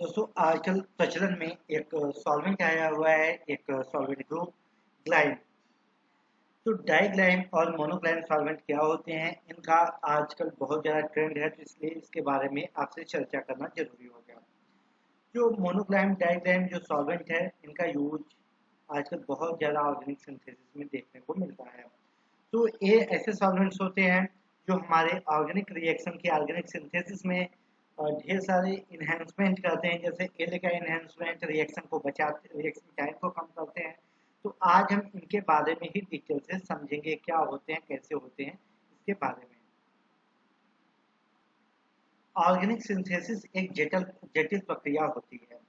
दोस्तों आजकल प्रचलन में एक सॉल्वेंट आया हुआ है, एक सॉल्वेंट ग्रुप ग्लाइम। तो डाइग्लाइम और मोनोग्लाइम सॉल्वेंट क्या होते हैं, इनका आजकल बहुत ज़्यादा ट्रेंड है, तो इसलिए इसके बारे में आपसे चर्चा करना जरूरी हो गया। जो मोनोग्लाइम डाइग्लाइम जो सॉल्वेंट है, इनका यूज आजकल बहुत ज़्यादा ऑर्गेनिक सिंथेसिस में देखने को मिलता है। तो ये ऐसे सॉल्वेंट्स होते हैं जो हमारे ऑर्गेनिक रिएक्शन के ऑर्गेनिक सिंथेसिस में ढेर सारे इन्हेंसमेंट करते हैं। जैसे एल का इन्हेंसमेंट रिएक्शन को बचाते, रिएक्शन टाइम को कम करते हैं। तो आज हम इनके बारे में ही डिटेल से समझेंगे, क्या होते हैं, कैसे होते हैं, इसके बारे में। ऑर्गेनिक सिंथेसिस एक जटिल जटिल प्रक्रिया होती है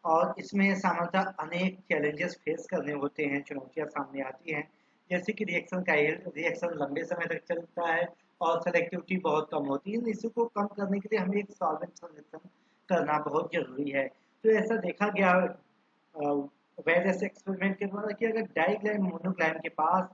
और इसमें सामान्यतः अनेक चैलेंजेस फेस करने होते हैं, चुनौतियां सामने आती हैं। जैसे कि रिएक्शन का रिएक्शन लंबे समय तक चलता है और सेलेक्टिविटी बहुत कम होती है। इन इश्यू को कम करने के लिए हमें एक सॉल्वेंट सिलेक्शन करना बहुत जरूरी है। तो ऐसा देखा गया वेरियस एक्सपेरिमेंट के द्वारा कि अगर डाइग्लाइम मोनोग्लाइम के पास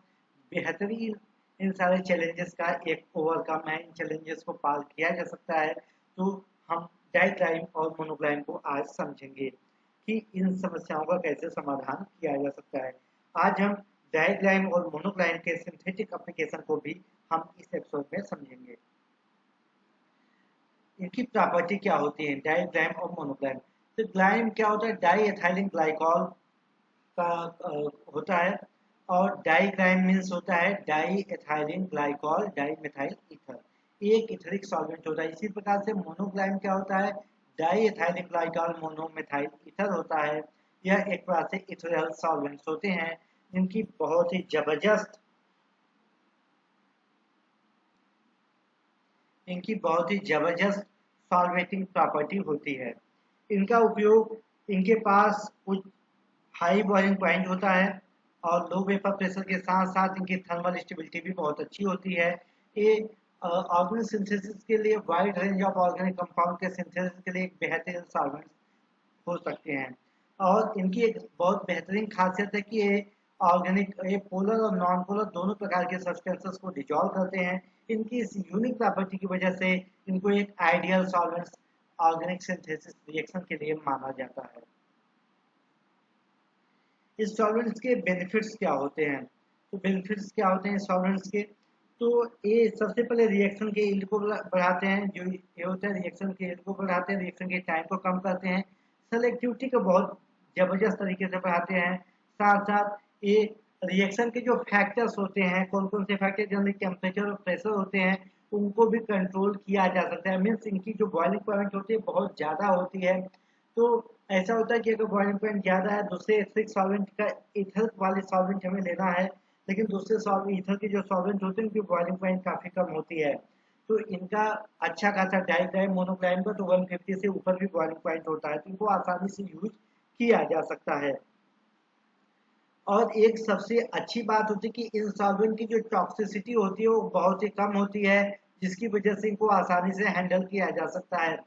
बेहतरीन इन सारे चैलेंजेस का एक ओवरकम है, इन चैलेंजेस को पार किया जा सकता है, तो हम डाइग्लाइम और मोनोग्लाइम को आज समझेंगे कि इन समस्याओं का कैसे समाधान किया जा सकता है। आज हम डाइग्लाइम और मोनोग्लाइम के सिंथेटिक एप्लीकेशन को भी हम इस एपिसोड में समझेंगे। इनकी प्रॉपर्टी क्या होती है डाइग्लाइम और मोनोग्लाइम। तो ग्लाइम क्या होता है, डाई एथाइलिन ग्लाइकॉल का होता है, और डाइग्लाइम मीन्स होता है diethylene glycol dimethyl ether, एक इथरिक सॉल्वेंट होता है। इसी प्रकार से मोनोग्लाइम क्या होता है, diethylene glycol monomethyl ether होता है। यह एक प्रकार से इथेरियल सॉल्वेंट्स होते हैं जिनकी बहुत ही जबरदस्त सॉल्वेटिंग प्रॉपर्टी होती है। इनका उपयोग, इनके पास कुछ हाई बॉइलिंग पॉइंट होता है और लो वेपर प्रेशर के साथ साथ इनकी थर्मल स्टेबिलिटी भी बहुत अच्छी होती है। ये ऑर्गेनिक सिंथेसिस के लिए, wide range of organic compound के सिंथेसिस के लिए एक बेहतरीन सॉल्वेंट हो सकते हैं। और इनकी एक बहुत बेहतरीन खासियत है कि ये ऑर्गेनिक, ये पोलर और नॉन पोलर दोनों प्रकार के सब्सटेंसेस को डिजॉल्व करते हैं। इनकी इस यूनिक प्रॉपर्टी की वजह से इनको एक ideal solvent organic synthesis reaction के लिए माना जाता है। इस सॉल्वेंट्स के बेनिफिट्स क्या होते हैं, तो बेनिफिट्स क्या होते हैं सॉल्वेंट्स के, तो ये सबसे पहले रिएक्शन के यील्ड को बढ़ाते हैं। जो ये होता है, रिएक्शन के यील्ड को बढ़ाते हैं, रिएक्शन के टाइम को कम करते हैं, सेलेक्टिविटी को बहुत जबरदस्त तरीके से बढ़ाते हैं। साथ साथ ये रिएक्शन के जो फैक्टर्स होते हैं, कौन कौन से फैक्टर, जनरली टेम्परेचर और प्रेशर होते हैं, उनको भी कंट्रोल किया जा सकता है। मीन्स इनकी जो बॉइलिंग पॉइंट होती है बहुत ज़्यादा होती है। तो ऐसा होता है कि अगर बॉइलिंग पॉइंट ज़्यादा है, दूसरे एसिडिक सॉल्वेंट का ईथर वाले सॉल्वेंट हमें लेना है, लेकिन दूसरे ईथर के जो सॉल्वेंट होते हैं उनकी बॉइलिंग पॉइंट काफ़ी कम होती है। तो इनका अच्छा खासा डाइग्लाइम मोनोग्लाइम का तो 150 से ऊपर भी बॉइलिंग पॉइंट होता है, तो इनको आसानी से यूज किया जा सकता है। और एक सबसे अच्छी बात होती है कि इन सॉल्वेंट की जो टॉक्सिसिटी होती है वो बहुत ही कम होती है, जिसकी वजह से इनको आसानी से हैंडल किया जा सकता है।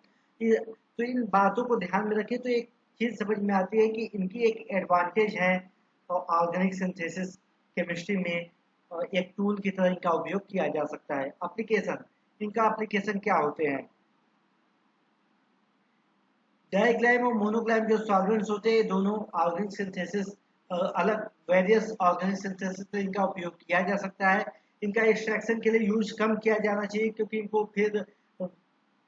तो इन बातों को ध्यान में रखें तो एक चीज समझ में आती है कि इनकी एक एडवांटेज है और ऑर्गेनिक सिंथेसिस केमिस्ट्री में एक टूल की तरह इनका उपयोग किया जा सकता है। एप्लीकेशन, इनका एप्लीकेशन क्या होते हैं, डाइग्लाइम और मोनोग्लाइम जो सॉल्वेंट्स होते हैं, दोनों ऑर्गेनिक सिंथेसिस अलग वेरियस ऑर्गेनिक सिंथेसिस में इनका उपयोग किया जा सकता है। इनका एक्सट्रैक्शन के लिए यूज कम किया जाना चाहिए, क्योंकि इनको फिर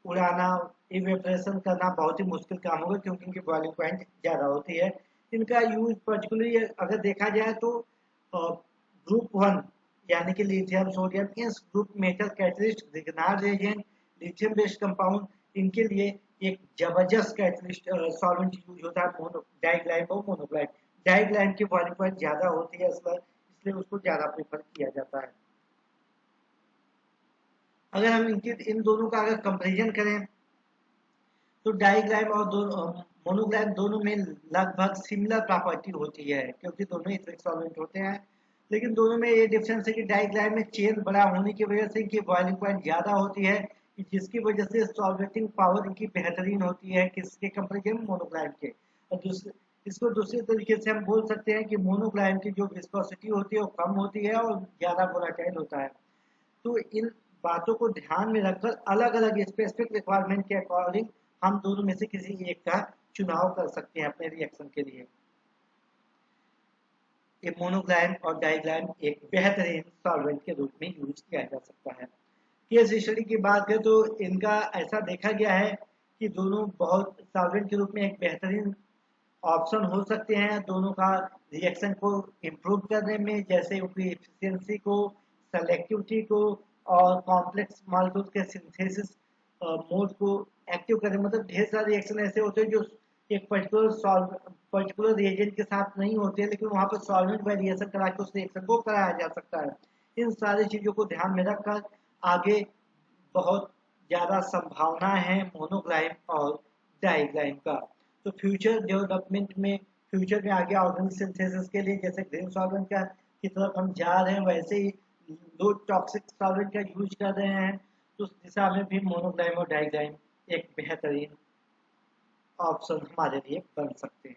उड़ाना, इवेपोरेशन करना बहुत ही मुश्किल काम होगा, क्योंकि इनकी बॉइलिंग पॉइंट ज़्यादा होती है। इनका यूज पर्टिकुलरली अगर देखा जाए तो ग्रुप वन यानी कि लिथियम सोडियम, इस group metal catalyst, Grignard agent, lithium based compound, इनके लिए एक जबरदस्त कैटलिस्ट सॉल्वेंट यूज होता है डाइग्लाइम और मोनोग्लाइम। डाइग्लाइम की बॉइलिंग पॉइंट ज़्यादा होती है, इसलिए उसको ज़्यादा प्रेफर किया जाता है। अगर हम इनके इन दोनों का अगर कंपैरिजन करें तो डाइग्लाइम और मोनोग्लाइम दोनों में लगभग सिमिलर प्रॉपर्टी होती है, क्योंकि दोनों इथरिक सॉल्वेंट होते हैं। लेकिन दोनों में ये डिफरेंस है कि डाइग्लाइम में चेन बड़ा होने की वजह से इनकी बॉइलिंग पॉइंट ज़्यादा होती है, जिसकी वजह से सॉल्वेटिंग पावर इनकी बेहतरीन होती है किसके कंपेरिजन में, मोनोग्लाइम के। और दूसरे, इसको दूसरे तरीके से हम बोल सकते हैं कि मोनोग्लाइम की जो विस्कोसिटी होती है वो कम होती है और ज़्यादा वोलेटाइल होता है। तो इन बातों को ध्यान में रखकर अलग अलग स्पेसिफिक रिक्वायरमेंट के अकॉर्डिंग हम दोनों में से किसी एक का चुनाव कर सकते हैं अपने रिएक्शन के लिए। ये मोनोग्लाइम और डाइग्लाइम एक बेहतरीन सॉल्वेंट के रूप में यूज किया जा सकता है। केस स्टडी की बात करें तो इनका ऐसा देखा गया है कि दोनों बहुत सॉल्वेंट के रूप में एक बेहतरीन ऑप्शन हो सकते हैं। दोनों का रिएक्शन को इम्प्रूव करने में, जैसे उनकी एफिशिएंसी को, सेलेक्टिविटी को और कॉम्प्लेक्स मॉलिक्यूल के सिंथेसिस मोड को एक्टिव करने, मतलब ढेर सारे रिएक्शन ऐसे होते हैं जो एक पर्टिकुलर रिएजेंट के साथ नहीं होते, लेकिन वहाँ पर सॉल्वेंट वेरिएशन करा के उस रिएक्शन को कराया जा सकता है। इन सारी चीज़ों को ध्यान में रखकर आगे बहुत ज़्यादा संभावना है मोनोग्लाइम और डाइग्लाइम का। तो फ्यूचर डेवलपमेंट में, फ्यूचर में आगे ऑर्गेनिक सिंथेसिस के लिए जैसे ग्रीन सॉल्वेंट का की तरफ हम जा रहे हैं, वैसे ही लो टॉक्सिक सॉल्वेंट का यूज कर रहे हैं। तो उस दिशा में भी मोनोग्लाइम और डाइग्लाइम एक बेहतरीन ऑप्शन हमारे लिए बन सकते हैं।